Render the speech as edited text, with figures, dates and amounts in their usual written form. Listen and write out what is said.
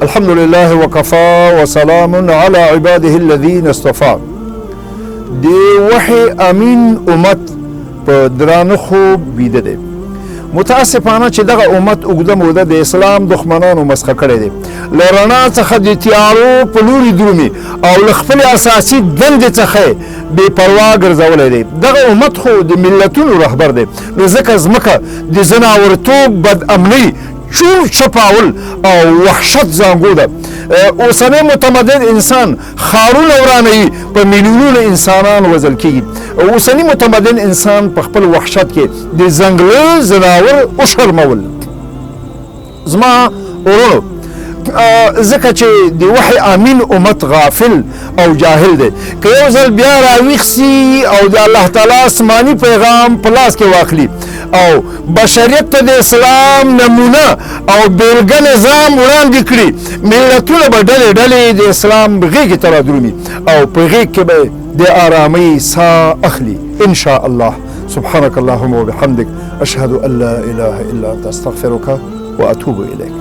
الحمد لله وكفى وسلام على عباده الذين اصطفى. دی وحی امین امت په درانه خوب بیده دی. متاسفانه چې دغه امت اوږده موده د اسلام دښمنانو مسخه کړی دی، له رڼا څخه د تیارو په لوري درومي او له خپلې اساسي دندې څخه بې پروا ګرځولی دی. دغه امت خو د ملتونو رهبر دی، نو ځکه ځمکه د ځناورتوب، بدامنۍ، چور چپاول او وحشت زانګو ده. اوسنی متمدن انسان ښارونه ورانوي، په میلیونونو انسانان وژل کېږي. اوسنی متمدن انسان په خپل وحشت کې د ځنګله ځناور وشرمول. زما ورونو، ځکه چې د وحی امین امت غافل او جاهل دی، که یو ځل بیا راویښ سي او د الله تعالی آسماني پیغام په لاس کې واخلي او بشریت ته د اسلام نمونه او بیلګه نظام وړاندې کړي، ملتونه به ډلې ډلې د اسلام غېږې ته رادرومي او په غېږ کې به د آرامۍ ساه اخلي ان شاء الله. سبحانك اللهم وبحمدك، اشهد ان لا اله الا انت، استغفرك واتوب اليك.